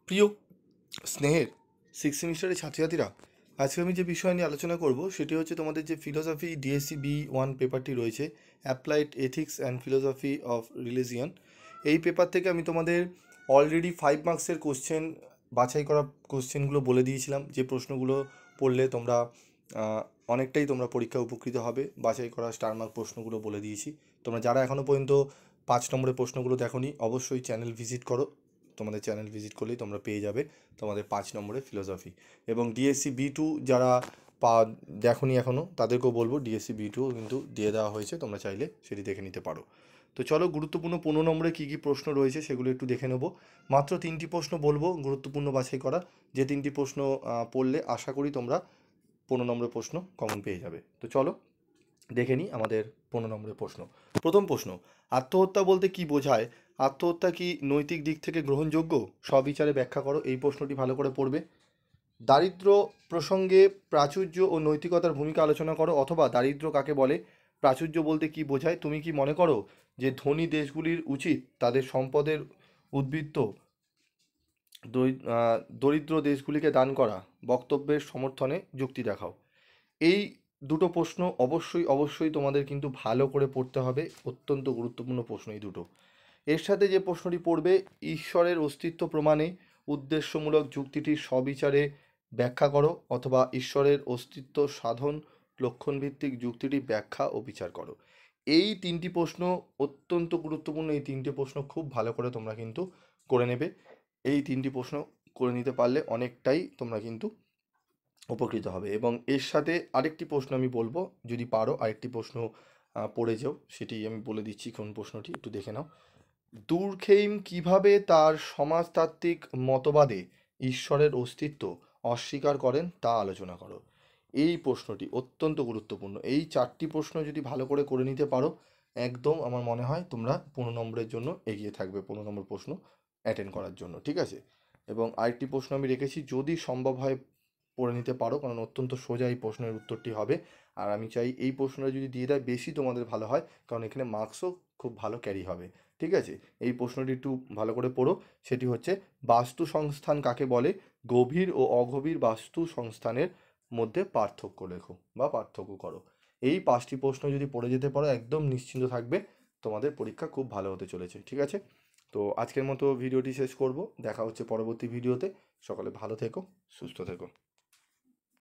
প্রিয় স্নেহের সিক্স সেমিস্টারের ছাত্রছাত্রীরা, আজকে আমি যে বিষয় নিয়ে আলোচনা করব সেটি হচ্ছে তোমাদের যে ফিলোসফি ডিএসসি বি 1 পেপারটি রয়েছে, applied ethics and philosophy of religion. এই পেপার থেকে আমি তোমাদের অলরেডি 5 মার্কসের কোশ্চেন, বাছাই করা কোশ্চেনগুলো বলে দিয়েছিলাম, যে প্রশ্নগুলো পড়লে তোমরা অনেকটাই তোমরা পরীক্ষা উপকৃত হবে। বাছাই করা স্টার মার্ক প্রশ্নগুলো বলে দিয়েছি। তোমরা যারা এখনও পর্যন্ত 5 নম্বরের প্রশ্নগুলো দেখোনি, অবশ্যই চ্যানেল ভিজিট করো। তোমাদের চ্যানেল ভিজিট করলেই তোমরা পেয়ে যাবে তোমাদের 5 নম্বরের ফিলোসফি। এবং ডিএসসি বি 2 যারা দেখোনি এখনও, তাদেরকেও বলবো ডিএসসি বি 2 কিন্তু দিয়ে দেওয়া হয়েছে, তোমরা চাইলে সেটি দেখে নিতে পারো। তো চলো, গুরুত্বপূর্ণ 15 নম্বরে কী কী প্রশ্ন রয়েছে সেগুলো একটু দেখে নেব। মাত্র 3টি প্রশ্ন বলবো গুরুত্বপূর্ণ বাছাই করা, যে 3টি প্রশ্ন পড়লে আশা করি তোমরা 15 নম্বরের প্রশ্ন কমন পেয়ে যাবে। তো চলো দেখে নিই আমাদের 15 নম্বরের প্রশ্ন। প্রথম প্রশ্ন, আত্মহত্যা বলতে কি বোঝায়? আত্মহত্যা কি নৈতিক দিক থেকে গ্রহণযোগ্য? সবিচারে ব্যাখ্যা করো। এই প্রশ্নটি ভালো করে পড়বে। দারিদ্র্য প্রসঙ্গে প্রাচুর্য ও নৈতিকতার ভূমিকা আলোচনা করো, অথবা দারিদ্র্য কাকে বলে, প্রাচুর্য বলতে কি বোঝায়, তুমি কি মনে করো যে ধনী দেশগুলির উচিত তাদের সম্পদের উদ্বৃত্ত দরিদ্র দেশগুলিকে দান করা? বক্তব্যের সমর্থনে যুক্তি দেখাও। এই দুটো প্রশ্ন অবশ্যই তোমাদের কিন্তু ভালো করে পড়তে হবে, অত্যন্ত গুরুত্বপূর্ণ প্রশ্ন এই দুটো। এর সাথে যে প্রশ্নটি পড়বে, ঈশ্বরের অস্তিত্ব প্রমাণে উদ্দেশ্যমূলক যুক্তিটির সবিচারে ব্যাখ্যা করো, অথবা ঈশ্বরের অস্তিত্ব সাধন লক্ষণভিত্তিক যুক্তিটি ব্যাখ্যা ও বিচার করো। এই 3টি প্রশ্ন অত্যন্ত গুরুত্বপূর্ণ। এই 3টে প্রশ্ন খুব ভালো করে তোমরা কিন্তু করে নেবে। এই 3টি প্রশ্ন করে নিতে পারলে অনেকটাই তোমরা কিন্তু উপকৃত হবে। এবং এর সাথে আরেকটি প্রশ্ন আমি বলবো, যদি পারো আরেকটি প্রশ্ন পড়ে যাও, সেটি আমি বলে দিচ্ছি কোন প্রশ্নটি, একটু দেখে নাও। দুর্খেইম কিভাবে তার সমাজতাত্ত্বিক মতবাদে ঈশ্বরের অস্তিত্ব অস্বীকার করেন তা আলোচনা করো। এই প্রশ্নটি অত্যন্ত গুরুত্বপূর্ণ। এই 4টি প্রশ্ন যদি ভালো করে নিতে পারো, একদম আমার মনে হয় তোমরা 15 নম্বরের জন্য এগিয়ে থাকবে, 15 নম্বর প্রশ্ন অ্যাটেন্ড করার জন্য, ঠিক আছে? এবং আরেকটি প্রশ্ন আমি রেখেছি, যদি সম্ভব হয় পড়ে নিতে পারো, কারণ অত্যন্ত সোজা এই প্রশ্নের উত্তরটি হবে। আর আমি চাই এই প্রশ্নটা যদি দিয়ে দেয় বেশি তোমাদের ভালো হয়, কারণ এখানে মার্কসও খুব ভালো ক্যারি হবে, ঠিক আছে? এই প্রশ্নটি একটু ভালো করে পড়ো। সেটি হচ্ছে, বাস্তু সংস্থান কাকে বলে? গভীর ও অগভীর বাস্তু সংস্থানের মধ্যে পার্থক্য লেখো বা পার্থক্য করো। এই 5টি প্রশ্ন যদি পড়ে যেতে পারো, একদম নিশ্চিন্ত থাকবে তোমাদের পরীক্ষা খুব ভালো হতে চলেছে, ঠিক আছে? তো আজকের মতো ভিডিওটি শেষ করব। দেখা হচ্ছে পরবর্তী ভিডিওতে। সকলে ভালো থেকো, সুস্থ থেকো।